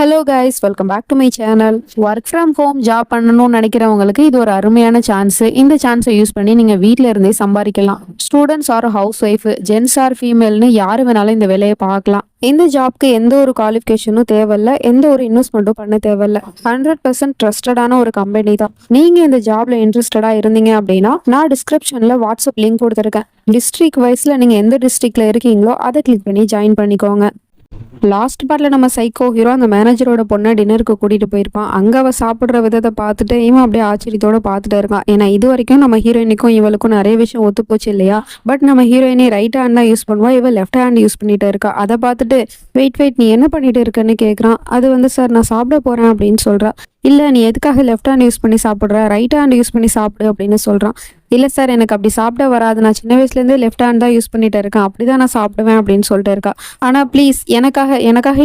Hello guys, welcome back to my channel. Work from home job பண்ணணும்னு நினைக்கிறவங்களுக்கு இது ஒரு அருமையான சான்ஸ். இந்த சான்ஸை யூஸ் பண்ணி நீங்கள் வீட்டில் இருந்தே சம்பாதிக்கலாம். Students or housewife, gents or ஃபீமேல்னு யார் வேணாலும் இந்த வேலையை பார்க்கலாம். இந்த ஜாப்க்கு எந்த ஒரு குவாலிஃபிகேஷனும் தேவையில்ல, எந்த ஒரு இன்வெஸ்ட்மெண்ட்டும் பண்ண தேவையில்ல. 100% ட்ரஸ்டடான ஒரு கம்பெனி தான். நீங்க இந்த ஜாப்ல இன்ட்ரெஸ்டடா இருந்தீங்க அப்படின்னா நான் டிஸ்கிரிப்ஷன்ல வாட்ஸ்அப் லிங்க் கொடுத்துருக்கேன். டிஸ்ட்ரிக்ட் வைஸ்ல நீங்க எந்த டிஸ்ட்ரிக்ட்ல இருக்கீங்களோ அதை கிளிக் பண்ணி ஜாயின் பண்ணிக்கோங்க. லாஸ்ட் பார்ட்ல நம்ம சைக்கோ ஹீரோ அந்த மேனேஜரோட பொண்ணை டின்னருக்கு கூட்டிட்டு போயிருப்பான். அங்க அவ சாப்பிடுற விதத்தை பார்த்துட்டு இவன் அப்படியே ஆச்சரியத்தோட பார்த்துட்டு இருக்கான். ஏன்னா இது வரைக்கும் நம்ம ஹீரோயினுக்கும் இவளுக்கும் நிறைய விஷயம் ஒத்து போச்சு இல்லையா? பட் நம்ம ஹீரோயினி ரைட் ஹேண்ட் தான் யூஸ் பண்ணுவா, இவ லெஃப்ட் ஹேண்ட் யூஸ் பண்ணிட்டு இருக்கா. அதை பார்த்துட்டு வெயிட் நீ என்ன பண்ணிட்டு இருக்கன்னு கேட்குறான். அது சார் நான் சாப்பிட போறேன் அப்படின்னு சொல்றா. இல்லை நீ எதுக்காக லெஃப்ட் ஹேண்ட் யூஸ் பண்ணி சாப்பிட்ற, ரைட் ஹேண்ட் யூஸ் பண்ணி சாப்பிடு அப்படின்னு சொல்கிறான். இல்லை சார் எனக்கு அப்படி சாப்பிட வராது, நான் சின்ன வயசுலேருந்தே லெஃப்ட் ஹேண்ட் தான் யூஸ் பண்ணிட்டு இருக்கேன், அப்படி தான் நான் சாப்பிடுவேன் அப்படின்னு சொல்லிட்டு இருக்கா. ஆனால் ப்ளீஸ் எனக்காக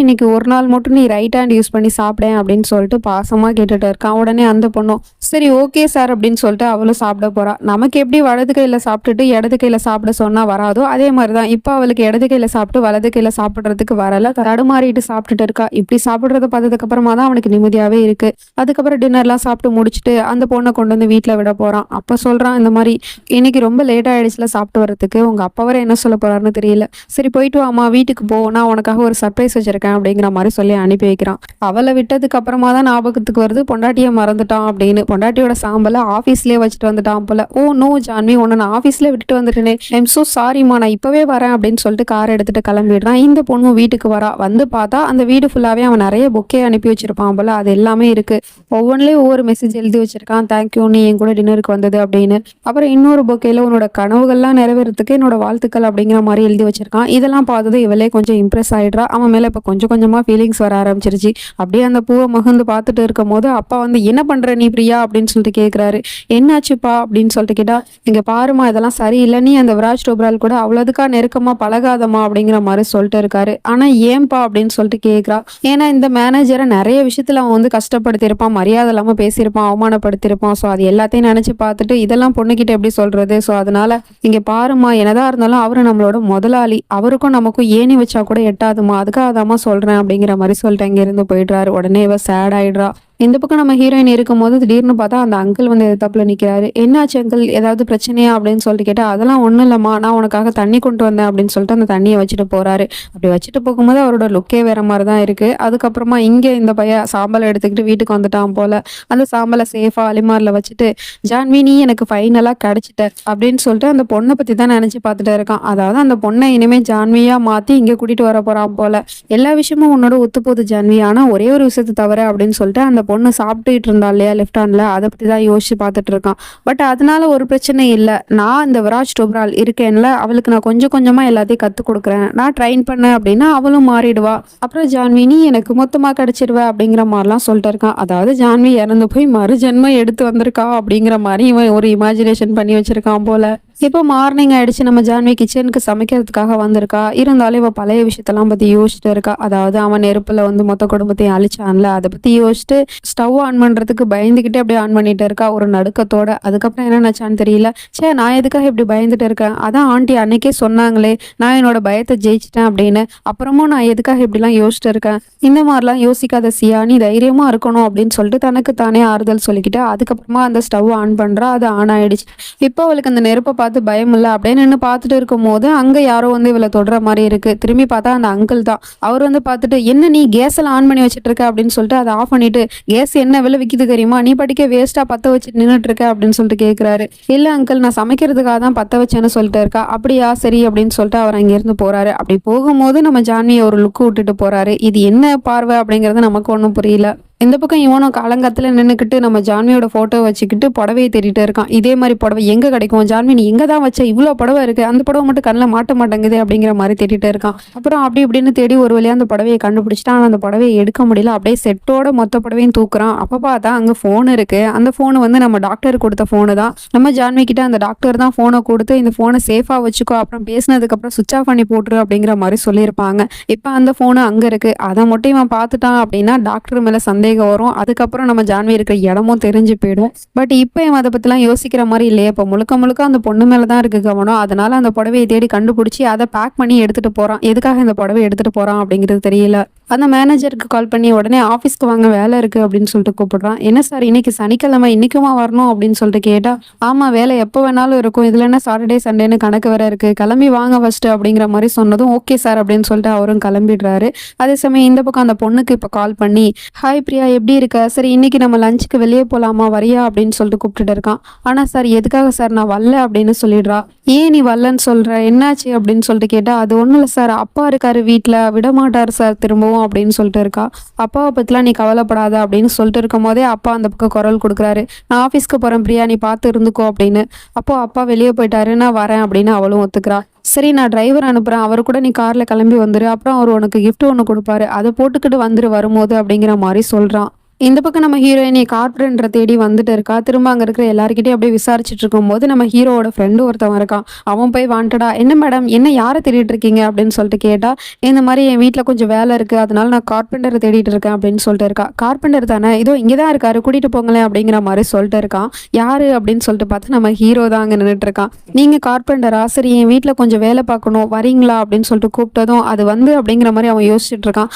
இன்னைக்கு ஒரு நாள் மட்டும் நீ ரைட் ஹேண்ட் யூஸ் பண்ணி சாப்பிடேன் அப்படின்னு சொல்லிட்டு பாசமாக கேட்டுட்டு இருக்கான். உடனே அந்த பொண்ணும் சரி ஓகே சார் அப்படின்னு சொல்லிட்டு அவளும் சாப்பிட போறா. நமக்கு எப்படி வலது கையில் சாப்பிட்டுட்டு இடது கையில் சாப்பிட சொன்னால் வராதோ அதே மாதிரி தான் இப்போ அவளுக்கு இடது கையில் சாப்பிட்டு வலது கையில் சாப்பிட்றதுக்கு வரல, தடுமாறிட்டு சாப்பிட்டுட்டு இருக்கா. இப்படி சாப்பிட்றத பார்த்ததுக்கு அப்புறமா தான் அவனுக்கு நிம்மதியாகவே இருக்கு. அதுக்கப்புறம் டின்னர்லாம் சாப்பிட்டு முடிச்சுட்டு அந்த பொண்ணை கொண்டு வந்து வீட்டில் விட போகிறான். அப்போ சொல்கிறான் இந்த மாதிரி இன்னைக்கு ரொம்ப லேட் ஆகிடுச்சுல சாப்பிட்டு வரதுக்கு, உங்கள் அப்பா வர என்ன சொல்ல போகிறாருன்னு தெரியல, சரி போயிட்டு வாமா வீட்டுக்கு போ, நான் உனக்காக ஒரு சர்ப்ரைஸ் வச்சிருக்கேன் அப்படிங்கிற மாதிரி சொல்லி அனுப்பி வைக்கிறான். அவளை விட்டதுக்கு அப்புறமா தான் ஞாபகத்துக்கு வருது பொண்டாட்டியை மறந்துட்டான் அப்படின்னு. பொண்டாட்டியோட சாம்பலை ஆஃபீஸ்லேயே வச்சுட்டு வந்துட்டான் போல. ஓ நோ ஜான்வி, உன்னை நான் ஆஃபீஸ்லேயே விட்டுட்டு வந்துட்டேனே, ஐம் ஸோ சாரிம்மா, நான் இப்போவே வரேன் அப்படின்னு சொல்லிட்டு கார் எடுத்துட்டு கிளம்பிடுறான். இந்த பொண்ணும் வீட்டுக்கு வரா. வந்து பார்த்தா அந்த வீடு ஃபுல்லாகவே அவன் நிறைய புக்கே அனுப்பி வச்சிருப்பான் போல. அது எல்லாமே இருக்கு. ஒவ்வொன்றிலையும் ஒவ்வொரு மெசேஜ் எழுதி வச்சிருக்கான். தேங்க்யூ நீ என் கூட டின்னருக்கு வந்தது அப்படின்னு. அப்புறம் இன்னொரு பொக்கையில உன்னோட கனவுகள்லாம் நிறைவேறதுக்கு என்னோட வாழ்த்துக்கள் அப்படிங்கிற மாதிரி எழுதி வச்சிருக்கான். இதெல்லாம் பார்த்தது இவளே கொஞ்சம் இம்ப்ரெஸ் ஆயிடுறா. அவன் மேல இப்ப கொஞ்சம் கொஞ்சமா ஃபீலிங்ஸ் வர ஆரம்பிச்சிருச்சு. அப்படியே அந்த பூவை மகிழ்ந்து பார்த்துட்டு இருக்கும் போது அப்பா என்ன பண்ற நீ பிரியா அப்படின்னு சொல்லிட்டு கேட்கிறாரு. என்னாச்சுப்பா அப்படின்னு சொல்லிட்டு கேட்டா, இங்க பாருமா இதெல்லாம் சரியில்லை, நீ அந்த விராஜ் டோப்ரால் கூட அவ்வளவுக்கா நெருக்கமா பழகாதமா அப்படிங்கிற மாதிரி சொல்லிட்டு இருக்காரு. ஆனா ஏன்பா அப்படின்னு சொல்லிட்டு கேட்கிறா. ஏன்னா இந்த மேனேஜரை நிறைய விஷயத்துல அவன் கஷ்டப்படுத்தியிருப்பான், மரியாதை இல்லாம பேசியிருப்பான், அவமானப்படுத்தியிருப்பான். ஸோ அது எல்லாத்தையும் நினைச்சு பார்த்துட்டு இதெல்லாம் பொண்ணுகிட்ட எப்படி சொல்றது. ஸோ அதனால இங்க பாருமா, என்னதான் இருந்தாலும் அவரு நம்மளோட முதலாளி, அவருக்கும் நமக்கும் ஏணி வச்சா கூட எட்டாதுமா, அதுக்காக தாமா சொல்றேன் அப்படிங்கிற மாதிரி சொல்லிட்டு அங்க இருந்து போயிடுறாரு. உடனே இவ சேட் ஆயிடுறா. இந்த பக்கம் நம்ம ஹீரோயின் இருக்கும்போது திடீர்னு பார்த்தா அந்த அங்கிள் எதிர்த்தாப்புல நிற்கிறாரு. என்னாச்சு அங்கிள், ஏதாவது பிரச்சனையா அப்படின்னு சொல்லிட்டு கேட்டா, அதெல்லாம் ஒன்றும் இல்லைம்மா, நான் உனக்காக தண்ணி கொண்டு வந்தேன் அப்படின்னு சொல்லிட்டு அந்த தண்ணியை வச்சுட்டு போறாரு. அப்படி வச்சுட்டு போகும்போது அவரோட லுக்கே வேற மாதிரி தான் இருக்கு. அதுக்கப்புறமா இங்கே இந்த பையன் சாம்பலை எடுத்துக்கிட்டு வீட்டுக்கு வந்துட்டான் போல. அந்த சாம்பலை சேஃபா அலிமாரில் வச்சுட்டு ஜான்வி நீ எனக்கு ஃபைனலாக கிடைச்சிட்ட அப்படின்னு சொல்லிட்டு அந்த பொண்ணை பற்றி தான் நினச்சி பார்த்துட்டு இருக்கான். அதாவது அந்த பொண்ணை இனிமேல் ஜான்வியா மாற்றி இங்கே கூட்டிட்டு வர போறான் போல. எல்லா விஷயமும் உன்னோட ஒத்து போகுது ஜான்வி, ஆனால் ஒரே ஒரு விஷயத்தை தவிர அப்படின்னு சொல்லிட்டு அந்த பொண்ணு சாப்பிட்டுட்டு இருந்தா இல்லையா லெஃப்ட் ஹேண்ட்ல, அதை பத்தி தான் யோசிச்சு பார்த்துட்டு இருக்கான். பட் அதனால ஒரு பிரச்சனை இல்லை, நான் இந்த விராஜ் டோப்ரால் இருக்கேன்ல, அவளுக்கு நான் கொஞ்சம் கொஞ்சமா எல்லாத்தையும் கத்து கொடுக்குறேன், நான் ட்ரைன் பண்ணேன் அப்படின்னா அவளும் மாறிடுவா. அப்புறம் ஜான்வி நீ எனக்கு மொத்தமா கிடைச்சிருவ அப்படிங்கிற மாதிரிலாம் சொல்லிட்டு இருக்கான். அதாவது ஜான்வி இறந்து போய் மறுஜென்மம் எடுத்து வந்திருக்கா அப்படிங்கிற மாதிரி இவன் ஒரு இமேஜினேஷன் பண்ணி வச்சிருக்கான் போல. இப்போ மார்னிங் ஆயிடுச்சு. நம்ம ஜான்வி கிச்சனுக்கு சமைக்கிறதுக்காக வந்திருக்கா. இருந்தாலும் இவ பழைய விஷயத்தெல்லாம் பத்தி யோசிச்சுட்டு இருக்கா. அதாவது அவன் நெருப்புல மொத்த குடும்பத்தையும் அழிச்சான்ல, அதை பத்தி யோசிச்சுட்டு ஸ்டவ் ஆன் பண்றதுக்கு பயந்துகிட்டே அப்படியே ஆன் பண்ணிட்டு இருக்கா ஒரு நடுக்கத்தோட. அதுக்கப்புறம் என்ன நினைச்சான்னு தெரியல. சே நான் எதுக்காக இப்படி பயந்துட்டு இருக்கேன், அதான் ஆண்டி அன்னைக்கே சொன்னாங்களே நான் என்னோட பயத்தை ஜெயிச்சிட்டேன் அப்படின்னு, அப்புறமும் நான் எதுக்காக இப்படிலாம் யோசிச்சுட்டு இருக்கேன், இந்த மாதிரிலாம் யோசிக்காத சியா, நீ தைரியமா இருக்கணும் அப்படின்னு சொல்லிட்டு தனக்கு தானே ஆறுதல் சொல்லிக்கிட்டு அதுக்கப்புறமா அந்த ஸ்டவ் ஆன் பண்றா. அது ஆன் ஆயிடுச்சு. இப்போ அவளுக்கு அந்த நெருப்பை பார்த்து பயம் இல்லை அப்படின்னு நின்று பார்த்துட்டு இருக்கும் போது அங்க யாரோ இவளை தொடுற மாதிரி இருக்கு. திரும்பி பார்த்தா அந்த அங்கிள் தான். அவர் பார்த்துட்டு என்ன நீ கேஸ் எல்லாம் ஆன் பண்ணி வச்சுட்டு இருக்க அப்படின்னு சொல்லிட்டு அதை ஆஃப் பண்ணிட்டு, கேஸ் என்ன விலை விற்கிது தெரியுமா, நீ படிக்க வேஸ்டா பத்த வச்சுட்டு நின்றுட்டு இருக்க அப்படின்னு சொல்லிட்டு கேட்கிறாரு. இல்ல அங்கிள் நான் சமைக்கிறதுக்காக தான் பத்த வச்சேன்னு சொல்லிட்டு இருக்கா. அப்படியா சரி அப்படின்னு சொல்லிட்டு அவர் அங்கிருந்து போறாரு. அப்படி போகும்போது நம்ம ஜான்வியை ஒரு லுக்கு விட்டுட்டு போறாரு. இது என்ன பார்வை அப்படிங்கிறது நமக்கு ஒன்றும் புரியல. இந்த பக்கம் இவனும் காலங்கத்துல நின்றுக்கிட்டு நம்ம ஜான்வியோட போட்டோ வச்சுக்கிட்டு புடவையை தேடிட்டு இருக்கான். இதே மாதிரி புடவை எங்க கிடைக்கும் ஜான்வி, நீ எங்க தான் வச்ச, இவ்வளவு புடவை இருக்கு, அந்த புடவை மட்டும் கண்ணில் மாட்ட மாட்டேங்குது அப்படிங்கிற மாதிரி தேடிட்டு இருக்கான். அப்புறம் அப்படி இப்படின்னு தேடி ஒரு வழியா அந்த புடவையை கண்டுபிடிச்சிட்டான். ஆனால் அந்த புடவையை எடுக்க முடியல. அப்படியே செட்டோட மொத்த புடவையும் தூக்குறான். அப்ப பார்த்தா அங்க போன் இருக்கு. அந்த போனு நம்ம டாக்டர் கொடுத்த போனு தான். நம்ம ஜான்வி கிட்ட அந்த டாக்டர் தான் போனை கொடுத்து இந்த போனை சேஃபா வச்சுக்கோ, அப்புறம் பேசினதுக்கு அப்புறம் சுவிச் ஆஃப் பண்ணி போட்டுரு அப்படிங்கிற மாதிரி சொல்லியிருப்பாங்க. இப்ப அந்த போனு அங்க இருக்கு. அதை மட்டும் இவன் பார்த்துட்டான் அப்படின்னா டாக்டர் மேல சந்தேகம் வரும். அதுக்கப்புறம் நம்ம ஜான்வி இருக்கிற இடமும் தெரிஞ்சு போயிடும். பட் இப்போ இவன் அதை பத்திலாம் யோசிக்கிற மாதிரி இல்லையே. இப்போ முழுக்க முழுக்க அந்த பொண்ணு மேலதான் இருக்கு கவனம். அதனால அந்த புடவையை தேடி கண்டுபிடிச்சி அதை பேக் பண்ணி எடுத்துட்டு போறான். எதுக்காக இந்த புடவை எடுத்துட்டு போறான் அப்படிங்கிறது தெரியல. அந்த மேனேஜருக்கு கால் பண்ணி உடனே ஆஃபீஸ்க்கு வாங்க வேலை இருக்கு அப்படின்னு சொல்லிட்டு கூப்பிடுறான். என்ன சார் இன்னைக்கு சனிக்கிழமை இன்னைக்குமா வரணும் அப்படின்னு சொல்லிட்டு கேட்டா, ஆமா வேலை எப்போ வேணாலும் இருக்கும். இதுல என்ன சாட்டர்டே சண்டேன்னு கணக்கு வேற இருக்கு. கிளம்பி வாங்க ஃபர்ஸ்ட் அப்படிங்கிற மாதிரி சொன்னதும் ஓகே சார் அப்படின்னு சொல்லிட்டு அவரும் கிளம்பிடுறாரு. அதே சமயம் இந்த பக்கம் அந்த பொண்ணுக்கு இப்போ கால் பண்ணி, ஹாய் பிரியா எப்படி இருக்க? சரி இன்னைக்கு நம்ம லஞ்சுக்கு வெளியே போலாமா வரியா அப்படின்னு சொல்லிட்டு கூப்பிட்டுட்டு இருக்கான். ஆனா சார் எதுக்காக சார் நான் வரல அப்படின்னு சொல்லிடுறா. ஏன் நீ வரலன்னு சொல்ற, என்னாச்சு அப்படின்னு சொல்லிட்டு கேட்டா, அது ஒண்ணும் இல்லை சார், அப்பா இருக்காரு வீட்டுல, விடமாட்டாரு சார் திரும்பவும் அப்படின்னு சொல்லிட்டு இருக்கா. அப்பாவை பத்திலாம் நீ கவலைப்படாத அப்படின்னு சொல்லிட்டு இருக்கும் போதே அப்பா அந்த பக்கம் குரல் கொடுக்குறாரு. நான் ஆஃபீஸ்க்கு போறேன் பிரியா, நீ பார்த்து இருந்துக்கோ அப்படின்னு. அப்போ அப்பா வெளியே போயிட்டாரு, நான் வரேன் அப்படின்னு அவளும் ஒத்துக்கிறா. சரி நான் டிரைவர் அனுப்புறேன், அவரு கூட நீ கார்ல கிளம்பி வந்துரு, அப்புறம் அவர் உனக்கு gift ஒன்று கொடுப்பாரு, அதை போட்டுக்கிட்டு வந்துரு வரும்போது அப்படிங்கிற மாதிரி சொல்றான். இந்த பக்கம் நம்ம ஹீரோயினி கார்பரேட்டரை தேடி வந்துட்டு இருக்கா. திரும்ப அங்க இருக்கிற எல்லாருக்கிட்டையும் அப்படியே விசாரிச்சுட்டு இருக்கும்போது நம்ம ஹீரோவோட ஃப்ரெண்டு ஒருத்தவன் இருக்கான். அவன் போய் வாண்டடா, என்ன மேடம் என்ன யாரை தேடிட்டு இருக்கீங்க அப்படின்னு சொல்லிட்டு கேட்டா, இந்த மாதிரி என் வீட்டில் கொஞ்சம் வேலை இருக்கு, அதனால நான் கார்பெண்டரை தேடிட்டு இருக்கேன் அப்படின்னு சொல்லிட்டு இருக்கா. கார்பெண்டர் தானே, இதோ இங்கதான் இருக்காரு, கூட்டிட்டு போங்களேன் அப்படிங்கிற மாதிரி சொல்லிட்டு இருக்கான். யாரு அப்படின்னு சொல்லிட்டு பார்த்து நம்ம ஹீரோ தான் அங்க நின்றுட்டு இருக்கான். நீங்க கார்பெண்டரா? சரி என் வீட்டில் கொஞ்சம் வேலை பார்க்கணும், வரீங்களா அப்படின்னு சொல்லிட்டு கூப்பிட்டதும் அது வந்து அப்படிங்கிற மாதிரி அவன் யோசிச்சுட்டு இருக்கான்.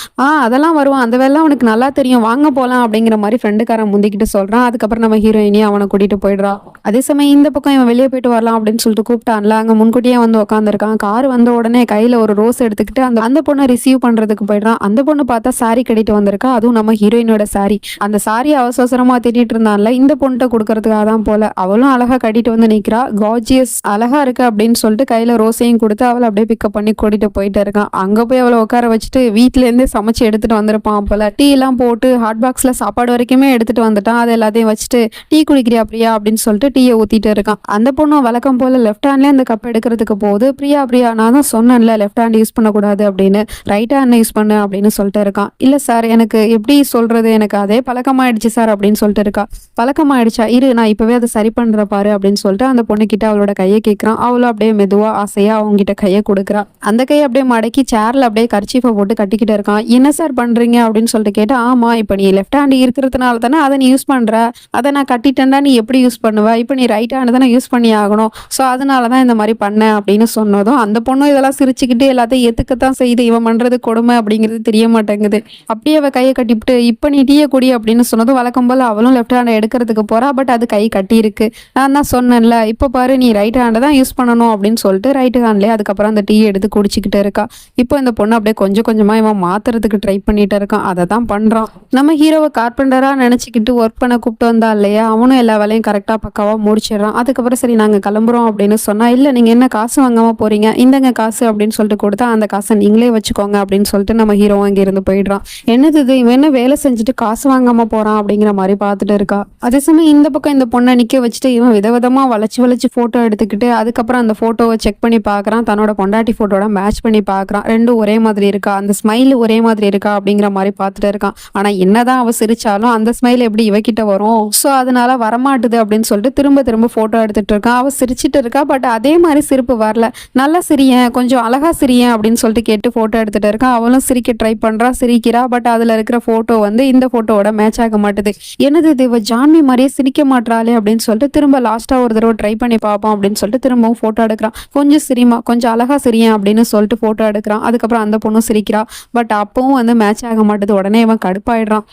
அதெல்லாம் வருவான், அந்த வேலை அவனுக்கு நல்லா தெரியும், வாங்க போலாம் அப்படிங்கிற மாதிரி ஃப்ரெண்டுக்காரன் முந்திக்கிட்டு சொல்றான். அதுக்கப்புறம் நம்ம ஹீரோயினி அவனை கூட்டிட்டு போயிடுறா. அதே சமயம் இந்த பக்கம் இவன் வெளியே போயிட்டு வரலாம் அப்படின்னு சொல்லிட்டு கூப்பிட்டான்ல, அங்க முன்கூட்டியே வந்து உட்காந்துருக்கான். கார் வந்த உடனே கையில ஒரு ரோஸ் எடுத்துக்கிட்டு அந்த பொண்ணை ரிசீவ் பண்றதுக்கு போயிடுறான். அந்த பொண்ணு பார்த்தா சாரி கட்டிட்டு வந்திருக்கா, அதுவும் நம்ம ஹீரோயினோட சாரி. அந்த சாரி அவசரமா திட்டிட்டு இருந்தான்ல, இந்த பொண்ணுகிட்ட கொடுக்கறதுக்காக தான் போல. அவளும் அழகா கட்டிட்டு வந்து நிக்கிறா. கார்ஜியஸ் அழகா இருக்கு அப்படின்னு சொல்லிட்டு கையில ரோஸையும் கொடுத்து அவளை அப்படியே பிக்கப் பண்ணி கூட்டிட்டு போயிட்டு இருக்கான். அங்க போய் அவளை உட்கார வச்சுட்டு வீட்டுல இருந்தே சமைச்சு எடுத்துட்டு வந்திருப்பான் போல. டீ எல்லாம் போட்டு ஹாட் பாக்ஸ்ல சாப்பாடு வரைக்குமே எடுத்துட்டு வந்துட்டான். அது எல்லாத்தையும் வச்சுட்டு டீ குடிக்கிறியா பிரியா அப்படின்னு சொல்லிட்டு டீயை ஊத்திட்டு இருக்கான். அந்த பொண்ணும் வழக்கம் போல லெஃப்ட் ஹேண்ட்லேயே அந்த கப் எடுக்கிறதுக்கு போகுது. பிரியா பிரியா நான் தான் சொன்னேன்ல லெஃப்ட் ஹேண்ட் யூஸ் பண்ணக்கூடாது அப்படின்னு, ரைட் ஹேண்ட் யூஸ் பண்ணு அப்படின்னு சொல்லிட்டு இருக்கான். இல்ல சார் எனக்கு எப்படி சொல்றது, எனக்கு அதே பழக்கமாயிடுச்சு சார் அப்படின்னு சொல்லிட்டு இருக்கா. பழக்கமாயிடுச்சா, இரு நான் இப்பவே அதை சரி பண்ற பாரு அப்படின்னு சொல்லிட்டு அந்த பொண்ணு கிட்ட அவளோட கையை கேட்கறான். அவளும் அப்படியே மெதுவா ஆசையா அவங்க கிட்ட கையை கொடுக்குறா. அந்த கையை அப்படியே மடக்கி சேர்ல அப்படியே கர்ச்சீஃபை போட்டு கட்டிக்கிட்டு இருக்கான். என்ன சார் பண்றீங்க அப்படின்னு சொல்லிட்டு கேட்டா, ஆமா இப்ப நீ லெஃப்ட் ஹேண்ட் இருக்கிறதுனால தானே அதை நீ யூஸ் பண்ற, அதை நான் கட்டிட்டேன்டா நீ எப்படி யூஸ் பண்ணுவ, இப்போ நீ ரைட் ஹேண்ட் தானே யூஸ் பண்ணி ஆகணும், ஸோ அதனால தான் இந்த மாதிரி பண்ணேன் அப்படின்னு சொன்னதும் அந்த பொண்ணும் இதெல்லாம் சிரிச்சுக்கிட்டு எல்லாத்தையும் ஏத்துக்கத்தான் செய்யுது. இவன் பண்றது கொடுமை அப்படிங்கிறது தெரிய மாட்டேங்குது. அப்படியே அவ கையை கட்டிவிட்டு இப்போ நீ டீயை குடி அப்படின்னு சொன்னதும் வழக்கம் போல அவளும் லெஃப்ட் ஹேண்டை எடுக்கிறதுக்கு போறா. பட் அது கை கட்டி இருக்கு. நான் தான் சொன்னேன்ல இப்போ பாரு நீ ரைட் ஹேண்டை தான் யூஸ் பண்ணணும் அப்படின்னு சொல்லிட்டு ரைட் ஹேண்ட்லேயே அதுக்கப்புறம் அந்த டீ எடுத்து குடிச்சிக்கிட்டு இருக்கா. இப்போ இந்த பொண்ணு அப்படியே கொஞ்சம் கொஞ்சமா இவன் மாத்துறதுக்கு ட்ரை பண்ணிட்டு இருக்கான். அதை தான் பண்றான். நம்ம ஹீரோவை கார்பெண்டரா நினைச்சுக்கிட்டு ஒர்க் பண்ண கூப்பிட்டு வந்தா இல்லையா, அவனும் எல்லா வேலையும் கரெக்டா பக்காவா முடிச்சிடறான். அதுக்கப்புறம் சரி நாங்க கிளம்புறோம் அப்படின்னு சொன்னா, இல்ல நீங்க என்ன காசு வாங்காம போறீங்க, இந்தங்க காசு அப்படின்னு சொல்லிட்டு கொடுத்தா அந்த காசை நீங்களே வச்சுக்கோங்க அப்படின்னு சொல்லிட்டு நம்ம ஹீரோ அங்க இருந்து போயிடுறான். என்னது இது, இவன் என்ன வேலை செஞ்சுட்டு காசு வாங்காம போறான் அப்படிங்கிற மாதிரி பார்த்துட்டு இருக்கா. அதே சமயம் இந்த பக்கம் இந்த பொண்ணை நிக்க வச்சுட்டு இவன் விதவிதமா வளைச்சு வளைச்சு போட்டோ எடுத்துக்கிட்டு அதுக்கப்புறம் அந்த போட்டோவை செக் பண்ணி பாக்குறான். தன்னோட பொண்டாட்டி போட்டோட மேட்ச் பண்ணி பாக்குறான். ரெண்டும் ஒரே மாதிரி இருக்கா, அந்த ஸ்மைல் ஒரே மாதிரி இருக்கா அப்படிங்கிற மாதிரி பார்த்துட்டு இருக்கான். ஆனா என்னதான் அவ சிரிச்சாலும் அந்த ஸ்மைல் எப்படி இவகிட்ட வரும், ஸோ அதனால வரமாட்டுது அப்படின்னு சொல்லிட்டு திரும்ப திரும்ப போட்டோ எடுத்துட்டு இருக்கான். அவ சிரிச்சிட்டு இருக்கா, பட் அதே மாதிரி சிரிப்பு வரல. நல்லா சிரியன், கொஞ்சம் அழகா சிரியன் அப்படின்னு சொல்லிட்டு கேட்டு போட்டோ எடுத்துட்டு இருக்கான். அவளும் சிரிக்க ட்ரை பண்றா, சிரிக்கிறா. பட் அதுல இருக்கிற போட்டோ வந்து இந்த போட்டோவோட மேட்ச் ஆக மாட்டுது. என்னது இது, இவ ஜான்வி மாதிரியே சிரிக்க மாட்டாளே அப்படின்னு சொல்லிட்டு திரும்ப லாஸ்டா ஒரு தடவை ட்ரை பண்ணி பார்ப்போம் அப்படின்னு சொல்லிட்டு திரும்பவும் போட்டோ எடுக்கிறான். கொஞ்சம் சிரிமா, கொஞ்சம் அழகா சிரியன் அப்படின்னு சொல்லிட்டு போட்டோ எடுக்கிறான். அதுக்கப்புறம் அந்த பொண்ணும் சிரிக்கிறா. பட் அப்பவும் வந்து மேட்ச் ஆக மாட்டுது. உடனே இவன் கடுப்பாயிடுறான்.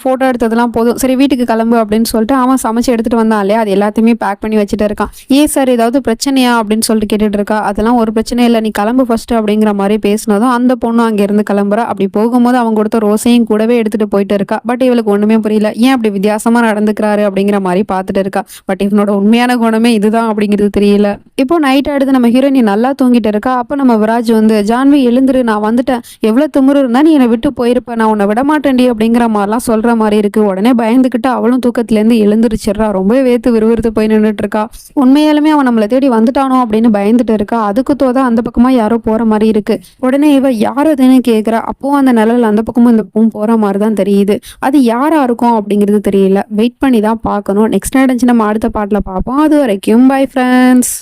போட்டோ எடுத்ததெல்லாம் போதும், சரி வீட்டுக்கு கிளம்பு அப்படின்னு சொல்லிட்டு அவன் சமைச்சு எடுத்துட்டு வந்தான் இல்லையா, அது எல்லாத்தையுமே பேக் பண்ணி வச்சுட்டு இருக்கான். ஏன் சார் ஏதாவது பிரச்சனையா அப்படின்னு சொல்லிட்டு கேட்டுட்டு இருக்கா. அதெல்லாம் ஒரு பிரச்சனை இல்லை, நீ கிளம்பு ஃபர்ஸ்ட் அப்படிங்கிற மாதிரி பேசினதும் அந்த பொண்ணு அங்க இருந்து கிளம்புறா. அப்படி போகும்போது அவங்க கொடுத்த ரோஸையும் கூடவே எடுத்துட்டு போயிட்டு இருக்கா. பட் இவளுக்கு ஒண்ணுமே புரியல, ஏன் அப்படி வித்தியாசமா நடந்துக்கிறாரு அப்படிங்கிற மாதிரி பார்த்துட்டு இருக்கா. பட் இவனோட உண்மையான குணமே இதுதான் அப்படிங்கிறது தெரியல. இப்போ நைட் ஆடுது, நம்ம ஹீரோயினி நல்லா தூங்கிட்டு இருக்கா. அப்ப நம்ம விராஜ் வந்து, ஜான்வி எழுந்துரு, நான் வந்துட்டேன், எவ்வளவு திமிரு இருந்தா நீ என்னை விட்டு போயிருப்ப, நான் உன்னை விடமாட்டேன்டி அப்படிங்கிற மாதிரிலாம் சொல்ற மாதிரி இருக்கு. உடனே பயந்துகிட்டு அவளும் தூக்கத்துல இருந்து எழுந்திருச்சிடுறா. ரொம்ப வேத்து விறுவிறுத்து போய் நின்றுட்டு இருக்கா. உண்மையாலுமே அவன் நம்மளை தேடி வந்துட்டானோ அப்படின்னு பயந்துட்டு இருக்கா. அதுக்கு தோதா அந்த பக்கமா யாரோ போற மாதிரி இருக்கு. உடனே இவ யார் அதுன்னு கேக்குறா. அப்போ அந்த நிழல் அந்த பக்கமும் இந்த பக்கமும் போற மாதிரி தான் தெரியுது. அது யாரா இருக்கும் அப்படிங்கிறது தெரியல. வெயிட் பண்ணி தான் பார்க்கணும். நெக்ஸ்ட் நடந்துச்சு நம்ம அடுத்த பாட்டுல பார்ப்போம். அது வரைக்கும் பை ஃப்ரெண்ட்ஸ்.